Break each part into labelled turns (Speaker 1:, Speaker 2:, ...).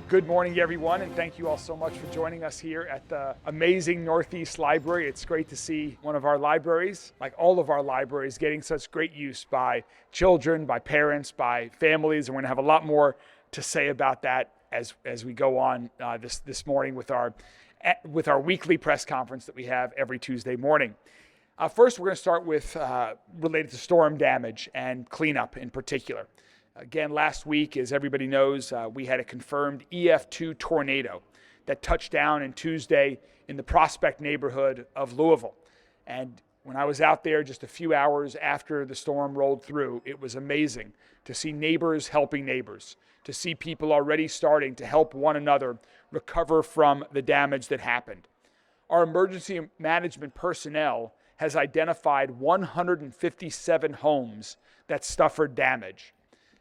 Speaker 1: Good morning, everyone, and thank you all so much for joining us here at the amazing Northeast Library. It's great to see one of our libraries, like all of our libraries, getting such great use by children, by parents, by families, and we're going to have a lot more to say about that as we go on this morning with our weekly press conference that we have every Tuesday morning. First, we're going to start with related to storm damage and cleanup in particular. Again, last week, as everybody knows, we had a confirmed EF2 tornado that touched down on Tuesday in the Prospect neighborhood of Louisville. And when I was out there just a few hours after the storm rolled through, it was amazing to see neighbors helping neighbors, to see people already starting to help one another recover from the damage that happened. Our emergency management personnel has identified 157 homes that suffered damage.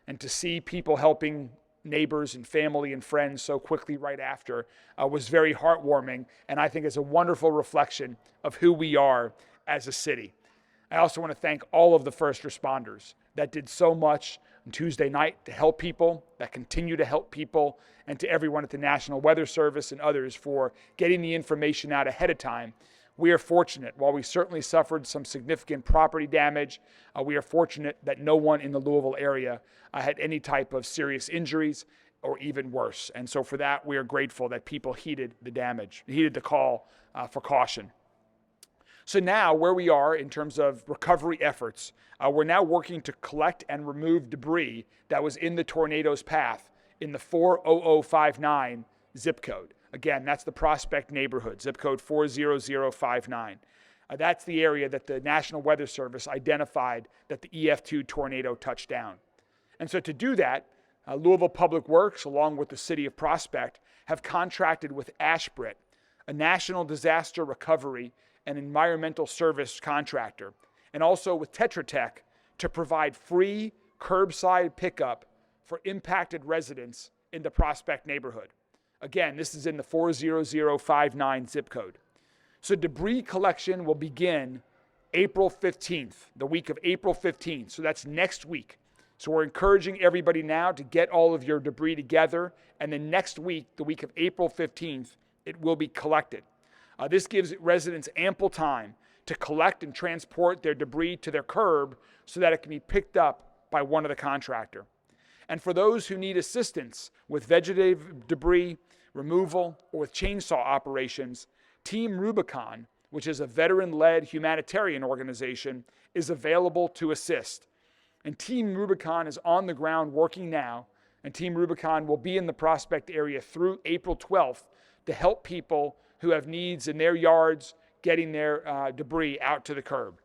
Speaker 1: And to see people helping neighbors and family and friends so quickly right after was very heartwarming, and I think is a wonderful reflection of who we are as a city. I also want to thank all of the first responders that did so much on Tuesday night to help people, that continue to help people, and to everyone at the National Weather Service and others for getting the information out ahead of time. We are fortunate. While we certainly suffered some significant property damage, we are fortunate that no one in the Louisville area had any type of serious injuries or even worse. And so for that, we are grateful that people heeded the call for caution. So now where we are in terms of recovery efforts, we're now working to collect and remove debris that was in the tornado's path in the 40059 zip code. Again, that's the Prospect neighborhood, zip code 40059. That's the area that the National Weather Service identified that the EF2 tornado touched down. And so to do that, Louisville Public Works, along with the city of Prospect, have contracted with Ashbrit, a national disaster recovery and environmental service contractor, and also with Tetra Tech to provide free curbside pickup for impacted residents in the Prospect neighborhood. Again, this is in the 40059 zip code. So debris collection will begin April 15th, the week of April 15th. So that's next week. So we're encouraging everybody now to get all of your debris together. And then next week, the week of April 15th, it will be collected. This gives residents ample time to collect and transport their debris to their curb so that it can be picked up by one of the contractor. And for those who need assistance with vegetative debris removal or with chainsaw operations, Team Rubicon, which is a veteran-led humanitarian organization, is available to assist. And Team Rubicon is on the ground working now, and Team Rubicon will be in the Prospect area through April 12th to help people who have needs in their yards getting their debris out to the curb.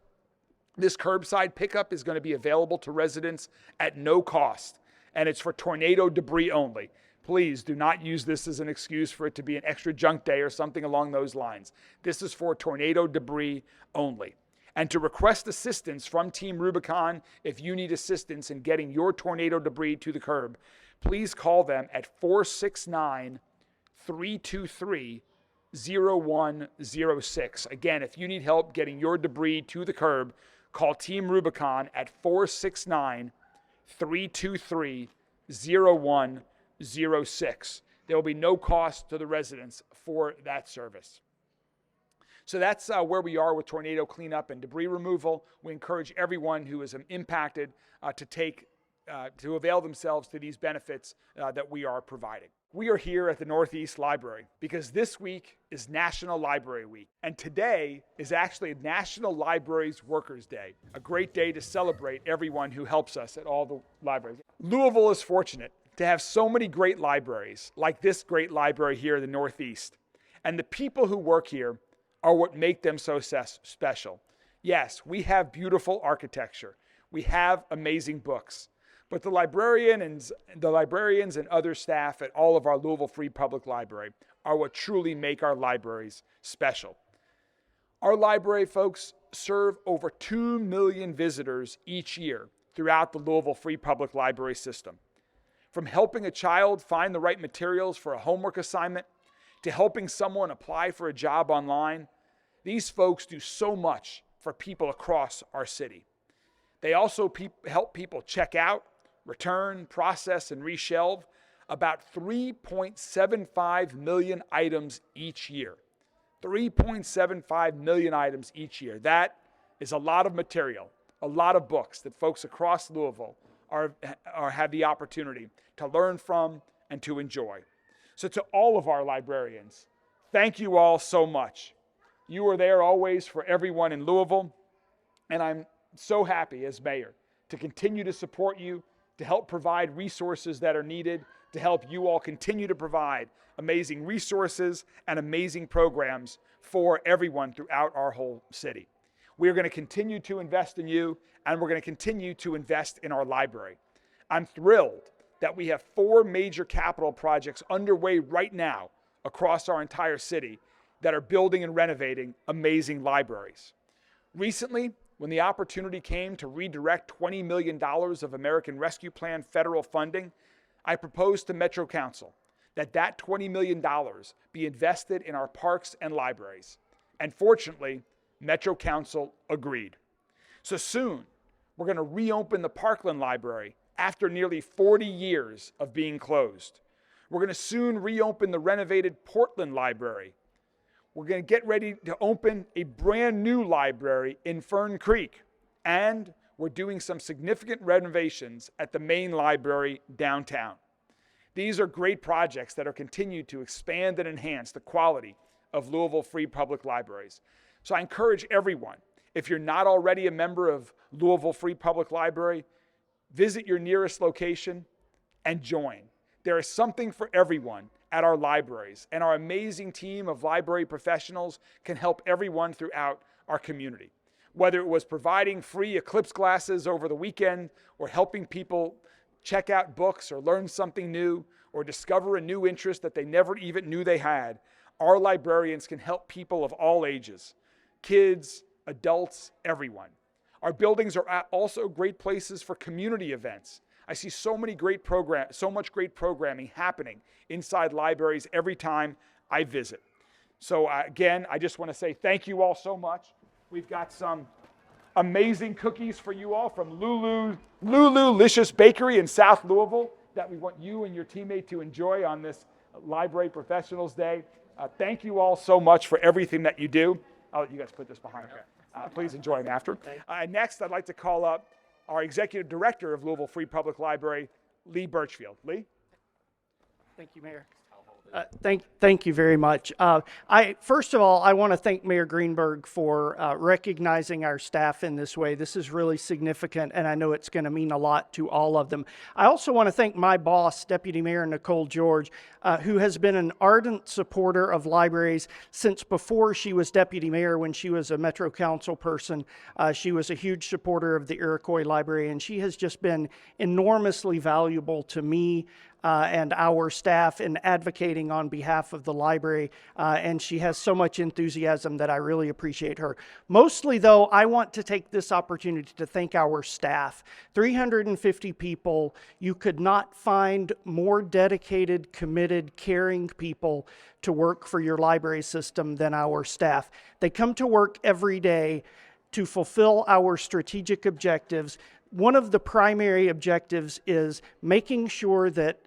Speaker 1: This curbside pickup is going to be available to residents at no cost, and it's for tornado debris only. Please do not use this as an excuse for it to be an extra junk day or something along those lines. This is for tornado debris only. And to request assistance from Team Rubicon, if you need assistance in getting your tornado debris to the curb, please call them at 469-323-0106. Again, if you need help getting your debris to the curb, call Team Rubicon at 469-323-0106. There will be no cost to the residents for that service. So that's where we are with tornado cleanup and debris removal. We encourage everyone who is impacted to avail themselves to these benefits that we are providing. We are here at the Northeast Library because this week is National Library Week, and today is actually National Libraries Workers' Day, a great day to celebrate everyone who helps us at all the libraries. Louisville is fortunate to have so many great libraries, like this great library here in the Northeast, and the people who work here are what make them so special. Yes, we have beautiful architecture. We have amazing books. But the librarians and other staff at all of our Louisville Free Public Library are what truly make our libraries special. Our library folks serve over 2 million visitors each year throughout the Louisville Free Public Library system. From helping a child find the right materials for a homework assignment to helping someone apply for a job online, these folks do so much for people across our city. They also help people check out, return, process, and reshelve about 3.75 million items each year. 3.75 million items each year. That is a lot of material, a lot of books that folks across Louisville have the opportunity to learn from and to enjoy. So to all of our librarians, thank you all so much. You are there always for everyone in Louisville, and I'm so happy as mayor to continue to support you, to help provide resources that are needed, to help you all continue to provide amazing resources and amazing programs for everyone throughout our whole city. We are going to continue to invest in you, and we're going to continue to invest in our library. I'm thrilled that we have 4 major capital projects underway right now across our entire city that are building and renovating amazing libraries. Recently, when the opportunity came to redirect $20 million of American Rescue Plan federal funding, I proposed to Metro Council that $20 million be invested in our parks and libraries. And fortunately, Metro Council agreed. So soon, we're going to reopen the Parkland Library after nearly 40 years of being closed. We're going to soon reopen the renovated Portland Library. We're going to get ready to open a brand new library in Fern Creek. And we're doing some significant renovations at the main library downtown. These are great projects that are continued to expand and enhance the quality of Louisville Free Public Libraries. So I encourage everyone, if you're not already a member of Louisville Free Public Library, visit your nearest location and join. There is something for everyone at our libraries, and our amazing team of library professionals can help everyone throughout our community. Whether it was providing free eclipse glasses over the weekend, or helping people check out books or learn something new, or discover a new interest that they never even knew they had, our librarians can help people of all ages, kids, adults, everyone. Our buildings are also great places for community events. I see so much great programming happening inside libraries every time I visit. So again, I just want to say thank you all so much. We've got some amazing cookies for you all from Lululicious Bakery in South Louisville that we want you and your teammate to enjoy on this Library Professionals Day. Thank you all so much for everything that you do. I'll let you guys put this behind me. Please enjoy them after. Next, I'd like to call up our Executive Director of Louisville Free Public Library, Lee Birchfield. Lee?
Speaker 2: Thank you, Mayor. Thank you very much. First of all, I want to thank Mayor Greenberg for recognizing our staff in this way. This is really significant, and I know it's going to mean a lot to all of them. I also want to thank my boss, Deputy Mayor Nicole George, who has been an ardent supporter of libraries since before she was Deputy Mayor. When she was a Metro Council person, she was a huge supporter of the Iroquois Library, and she has just been enormously valuable to me and our staff in advocating on behalf of the library, and she has so much enthusiasm that I really appreciate her. Mostly, though, I want to take this opportunity to thank our staff. 350 people. You could not find more dedicated, committed, caring people to work for your library system than our staff. They come to work every day to fulfill our strategic objectives. One of the primary objectives is making sure that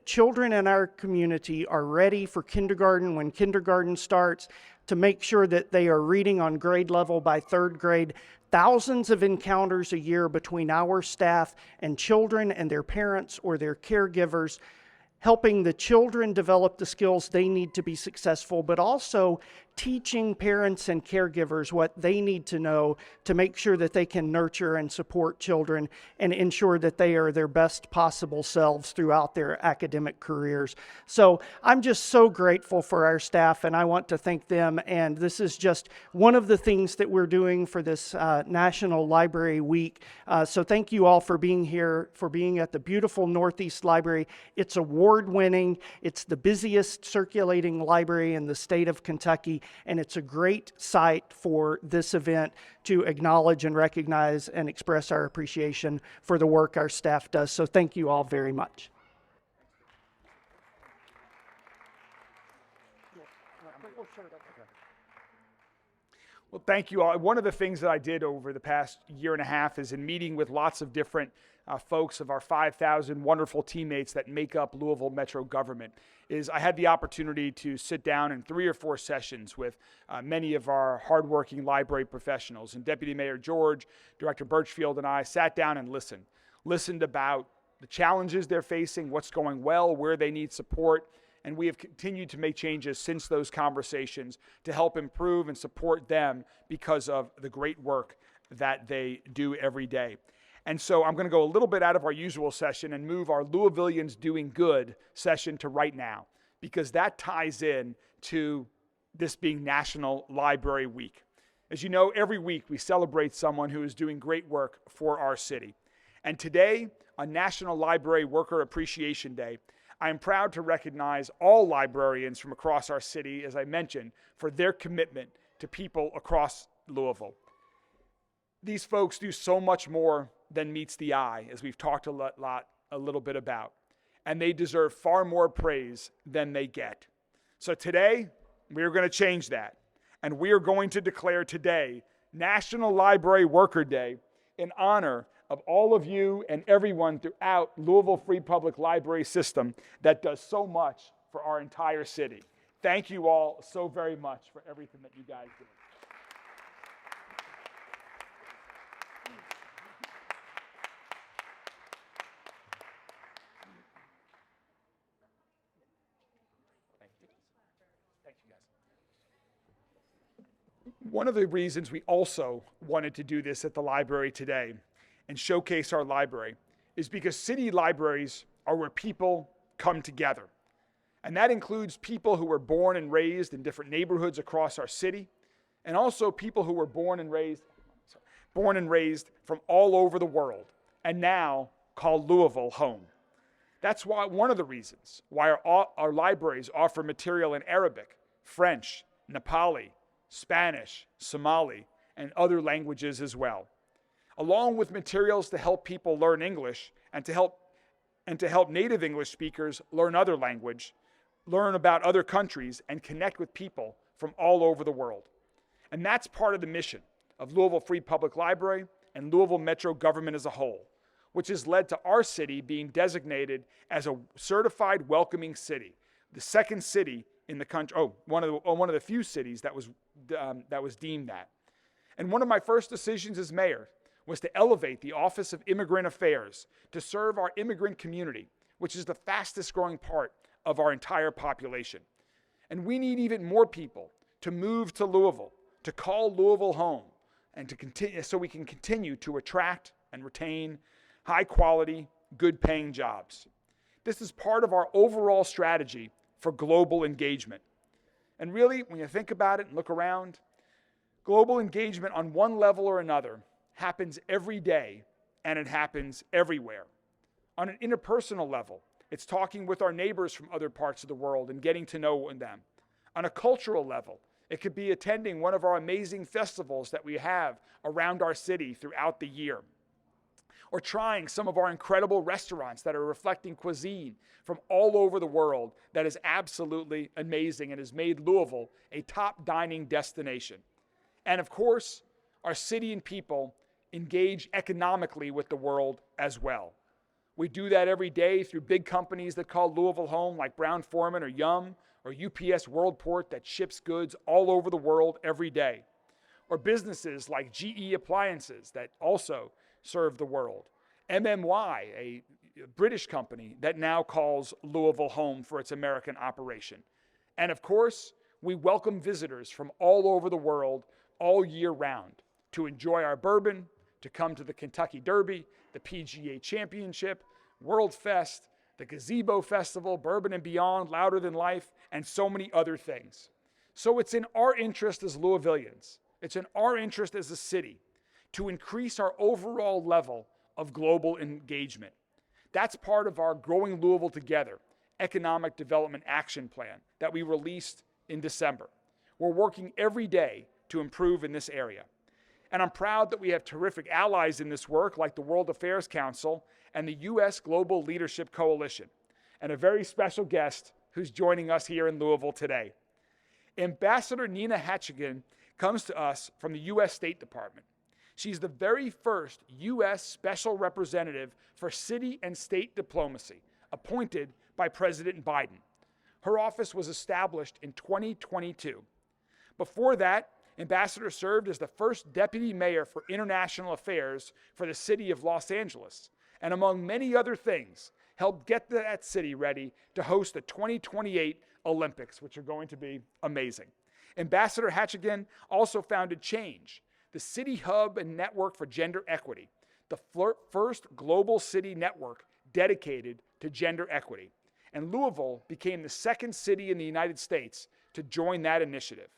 Speaker 2: children in our community are ready for kindergarten when kindergarten starts, to make sure that they are reading on grade level by 3rd grade. Thousands of encounters a year between our staff and children and their parents or their caregivers, helping the children develop the skills they need to be successful, but also teaching parents and caregivers what they need to know to make sure that they can nurture and support children and ensure that they are their best possible selves throughout their academic careers. So I'm just so grateful for our staff, and I want to thank them. And this is just one of the things that we're doing for this National Library Week. So thank you all for being here, for being at the beautiful Northeast Library. It's award-winning. It's the busiest circulating library in the state of Kentucky. And it's a great site for this event to acknowledge and recognize and express our appreciation for the work our staff does. So thank you all very much.
Speaker 1: Well, Well, thank you all. One of the things that I did over the past year and a half is in meeting with lots of different folks of our 5,000 wonderful teammates that make up Louisville Metro government, is I had the opportunity to sit down in 3 or 4 sessions with many of our hardworking library professionals. And Deputy Mayor George, Director Birchfield, and I sat down and listened about the challenges they're facing, what's going well, where they need support. And we have continued to make changes since those conversations to help improve and support them because of the great work that they do every day. And so I'm going to go a little bit out of our usual session and move our Louisvillians Doing Good session to right now, because that ties in to this being National Library Week. As you know, every week we celebrate someone who is doing great work for our city. And today, on National Library Worker Appreciation Day, I am proud to recognize all librarians from across our city, as I mentioned, for their commitment to people across Louisville. These folks do so much more than meets the eye, as we've talked a little bit about, and they deserve far more praise than they get. So today, we are going to change that, and we are going to declare today National Library Worker Day in honor of all of you and everyone throughout Louisville Free Public Library system that does so much for our entire city. Thank you all so very much for everything that you guys do. Thank you guys. One of the reasons we also wanted to do this at the library today and showcase our library is because city libraries are where people come together. And that includes people who were born and raised in different neighborhoods across our city, and also people who were born and raised from all over the world, and now call Louisville home. That's why one of the reasons why our libraries offer material in Arabic, French, Nepali, Spanish, Somali, and other languages as well, along with materials to help people learn English and to help native English speakers learn other language, learn about other countries, and connect with people from all over the world. And that's part of the mission of Louisville Free Public Library and Louisville Metro government as a whole, which has led to our city being designated as a certified welcoming city, the second city in the country, one of the few cities that was deemed that. And one of my first decisions as mayor was to elevate the Office of Immigrant Affairs to serve our immigrant community, which is the fastest growing part of our entire population. And we need even more people to move to Louisville, to call Louisville home, and to continue, so we can continue to attract and retain high quality, good paying jobs. This is part of our overall strategy for global engagement. And really, when you think about it and look around, global engagement on one level or another happens every day, and it happens everywhere. On an interpersonal level, it's talking with our neighbors from other parts of the world and getting to know them. On a cultural level, it could be attending one of our amazing festivals that we have around our city throughout the year, or trying some of our incredible restaurants that are reflecting cuisine from all over the world that is absolutely amazing and has made Louisville a top dining destination. And of course, our city and people engage economically with the world as well. We do that every day through big companies that call Louisville home, like Brown-Forman or Yum, or UPS Worldport that ships goods all over the world every day, or businesses like GE Appliances that also serve the world, MMY, a British company that now calls Louisville home for its American operation. And of course, we welcome visitors from all over the world all year round to enjoy our bourbon, to come to the Kentucky Derby, the PGA Championship, World Fest, the Gazebo Festival, Bourbon and Beyond, Louder Than Life, and so many other things. So it's in our interest as Louisvillians, it's in our interest as a city to increase our overall level of global engagement. That's part of our Growing Louisville Together Economic Development Action Plan that we released in December. We're working every day to improve in this area. And I'm proud that we have terrific allies in this work like the World Affairs Council and the U.S. Global Leadership Coalition, and a very special guest who's joining us here in Louisville today. Ambassador Nina Hatchigan comes to us from the U.S. State Department. She's the very first U.S. Special Representative for City and State Diplomacy, appointed by President Biden. Her office was established in 2022. Before that, Ambassador served as the first Deputy Mayor for International Affairs for the city of Los Angeles, and among many other things, helped get that city ready to host the 2028 Olympics, which are going to be amazing. Ambassador Hatchigan also founded Change, the city hub and network for gender equity, the first global city network dedicated to gender equity. And Louisville became the second city in the United States to join that initiative.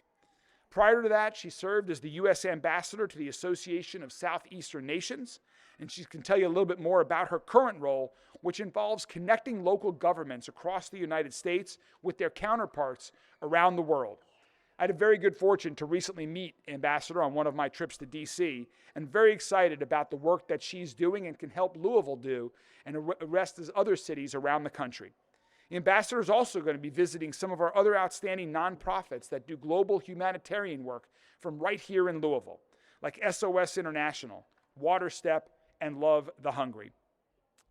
Speaker 1: Prior to that, she served as the U.S. Ambassador to the Association of Southeastern Nations, and she can tell you a little bit more about her current role, which involves connecting local governments across the United States with their counterparts around the world. I had a very good fortune to recently meet Ambassador on one of my trips to D.C., and very excited about the work that she's doing and can help Louisville do, and the rest of other cities around the country. The ambassador is also going to be visiting some of our other outstanding nonprofits that do global humanitarian work from right here in Louisville, like SOS International, Water Step, and Love the Hungry.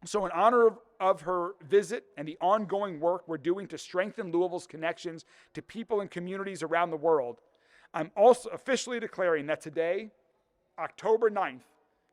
Speaker 1: So in honor of her visit and the ongoing work we're doing to strengthen Louisville's connections to people and communities around the world, I'm also officially declaring that today, October 9th,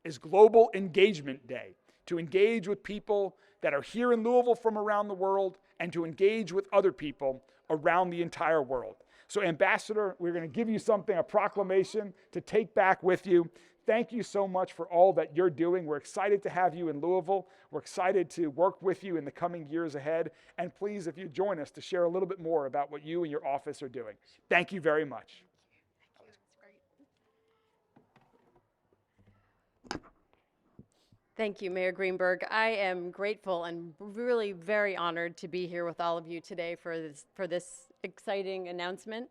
Speaker 1: is Global Engagement Day, to engage with people that are here in Louisville from around the world and to engage with other people around the entire world. So Ambassador, we're going to give you something, a proclamation to take back with you. Thank you so much for all that you're doing. We're excited to have you in Louisville. We're excited to work with you in the coming years ahead. And please, if you join us, to share a little bit more about what you and your office are doing. Thank you very much.
Speaker 3: Thank you, Mayor Greenberg. I am grateful and really very honored to be here with all of you today for this exciting announcement.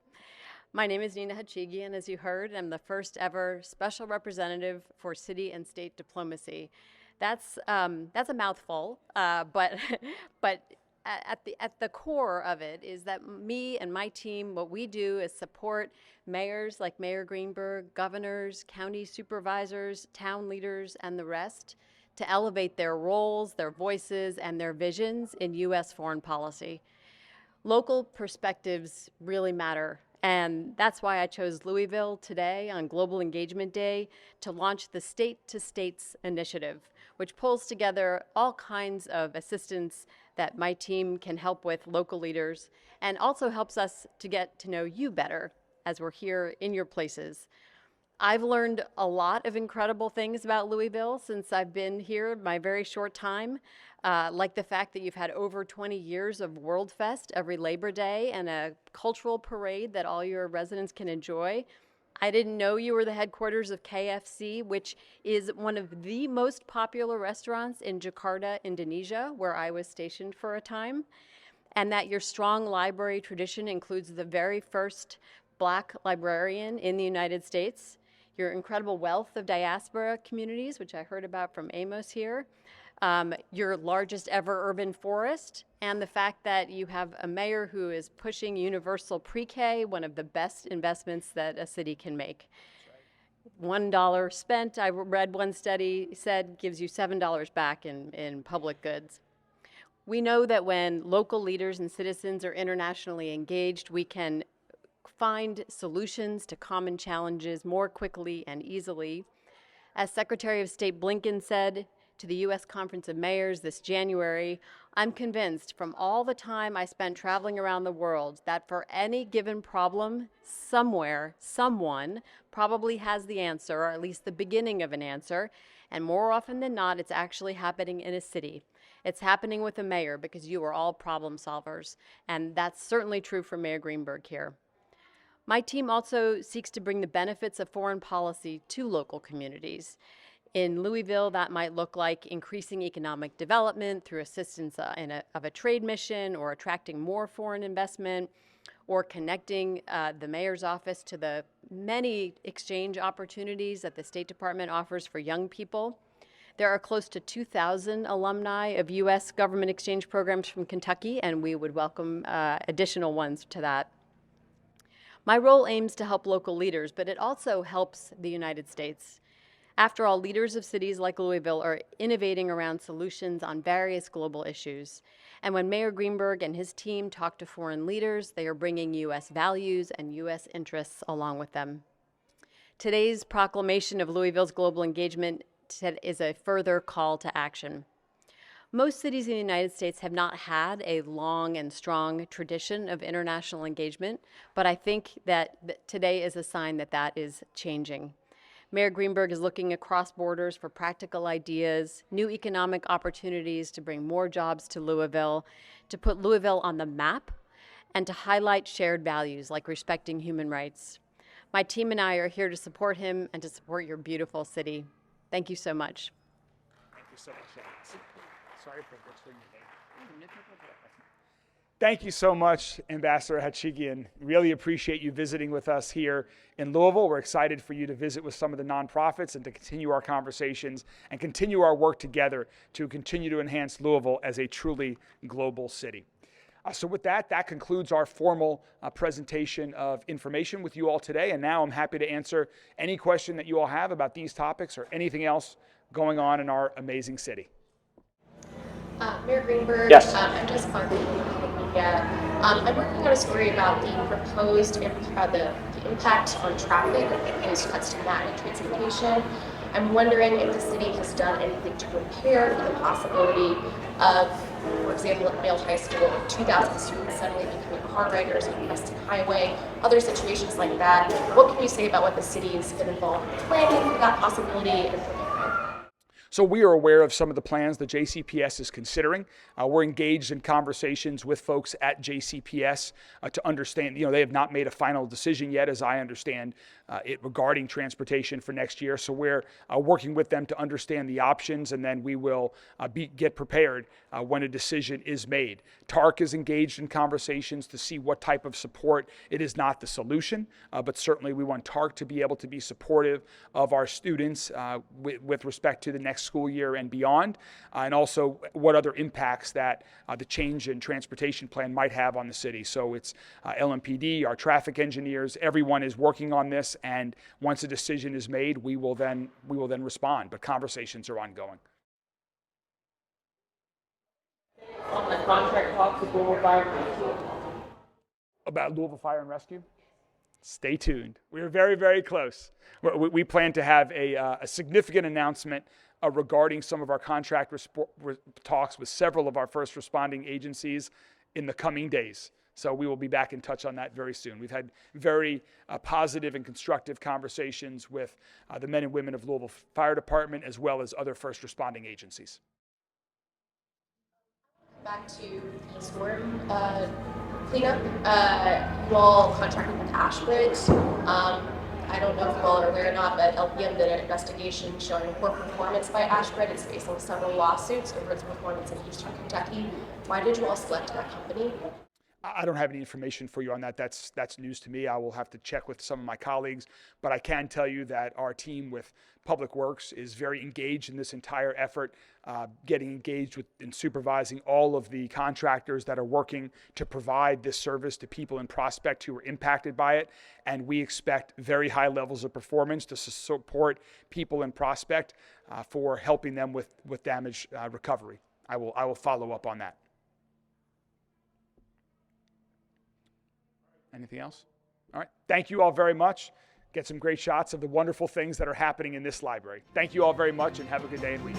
Speaker 3: My name is Nina Hatchigian, as you heard. I'm the first ever special representative for city and state diplomacy. That's a mouthful, but at the core of it is that me and my team, what we do is support mayors like Mayor Greenberg, governors, county supervisors, town leaders, and the rest to elevate their roles, their voices, and their visions in U.S. foreign policy. Local perspectives really matter, and that's why I chose Louisville today on Global Engagement Day to launch the State to States initiative, which pulls together all kinds of assistance that my team can help with local leaders and also helps us to get to know you better as we're here in your places. I've learned a lot of incredible things about Louisville since I've been here my very short time, like the fact that you've had over 20 years of World Fest every Labor Day and a cultural parade that all your residents can enjoy. I didn't know you were the headquarters of KFC, which is one of the most popular restaurants in Jakarta, Indonesia, where I was stationed for a time, and that your strong library tradition includes the very first Black librarian in the United States, your incredible wealth of diaspora communities, which I heard about from Amos here, your largest ever urban forest, and the fact that you have a mayor who is pushing universal pre-K, one of the best investments that a city can make. $1 spent, I read one study said, gives you $7 back in public goods. We know that when local leaders and citizens are internationally engaged, we can find solutions to common challenges more quickly and easily. As Secretary of State Blinken said to the U.S. Conference of Mayors this January, I'm convinced from all the time I spent traveling around the world that for any given problem, somewhere, someone probably has the answer, or at least the beginning of an answer, and more often than not, it's actually happening in a city. It's happening with a mayor because you are all problem solvers, and that's certainly true for Mayor Greenberg here. My team also seeks to bring the benefits of foreign policy to local communities. In Louisville, that might look like increasing economic development through assistance of a trade mission, or attracting more foreign investment, or connecting the mayor's office to the many exchange opportunities that the State Department offers for young people. There are close to 2,000 alumni of U.S. government exchange programs from Kentucky, and we would welcome additional ones to that. My role aims to help local leaders, but it also helps the United States. After all, leaders of cities like Louisville are innovating around solutions on various global issues. And when Mayor Greenberg and his team talk to foreign leaders, they are bringing U.S. values and U.S. interests along with them. Today's proclamation of Louisville's global engagement is a further call to action. Most cities in the United States have not had a long and strong tradition of international engagement, but I think that today is a sign that that is changing. Mayor Greenberg is looking across borders for practical ideas, new economic opportunities to bring more jobs to Louisville, to put Louisville on the map, and to highlight shared values like respecting human rights. My team and I are here to support him and to support your beautiful city. Thank you so much.
Speaker 1: Thank you so much, Alex. Sorry for butchering your name. Thank you so much, Ambassador Hachigian. Really appreciate you visiting with us here in Louisville. We're excited for you to visit with some of the nonprofits and to continue our conversations and continue our work together to continue to enhance Louisville as a truly global city. So with that concludes our formal presentation of information with you all today. And now I'm happy to answer any question that you all have about these topics or anything else going on in our amazing city.
Speaker 4: Mayor Greenberg,
Speaker 1: yes.
Speaker 4: I'm just from the media. I'm working on a story about the proposed the impact on traffic of proposed cuts to magnet transportation. I'm wondering if the city has done anything to prepare for the possibility of, for example, at Yale High School, 2,000 students suddenly becoming car riders on Weston Highway, other situations like that. What can you say about what the city has been involved in planning for that possibility and preparing?
Speaker 1: So we are aware of some of the plans the JCPS is considering. We're engaged in conversations with folks at JCPS to understand, they have not made a final decision yet, as I understand it, regarding transportation for next year. So we're working with them to understand the options, and then we will get prepared when a decision is made. TARC is engaged in conversations to see what type of support. It is not the solution, but certainly we want TARC to be able to be supportive of our students with respect to the next school year and beyond, and also what other impacts that the change in transportation plan might have on the city. So it's LMPD, our traffic engineers, everyone is working on this, and once a decision is made, we will then respond, but conversations are ongoing.
Speaker 5: On the contract talks with Louisville Fire and Rescue.
Speaker 1: About Louisville Fire and Rescue? Stay tuned. We are very, very close. We plan to have a significant announcement regarding some of our contract talks with several of our first responding agencies in the coming days. So we will be back in touch on that very soon. We've had very positive and constructive conversations with the men and women of Louisville Fire Department as well as other first responding agencies.
Speaker 4: Back to the storm cleanup. You all contracted with Ashbridge. I don't know if you all are aware or not, but LPM did an investigation showing poor performance by Ashbridge. It's facing several lawsuits over its performance in Houston, Kentucky. Why did you all select that company?
Speaker 1: I don't have any information for you on that. That's news to me. I will have to check with some of my colleagues, but I can tell you that our team with Public Works is very engaged in this entire effort, getting engaged with and supervising all of the contractors that are working to provide this service to people in Prospect who are impacted by it. And we expect very high levels of performance to support people in Prospect for helping them with damage recovery. I will follow up on that. Anything else? All right. Thank you all very much. Get some great shots of the wonderful things that are happening in this library. Thank you all very much, and have a good day and week.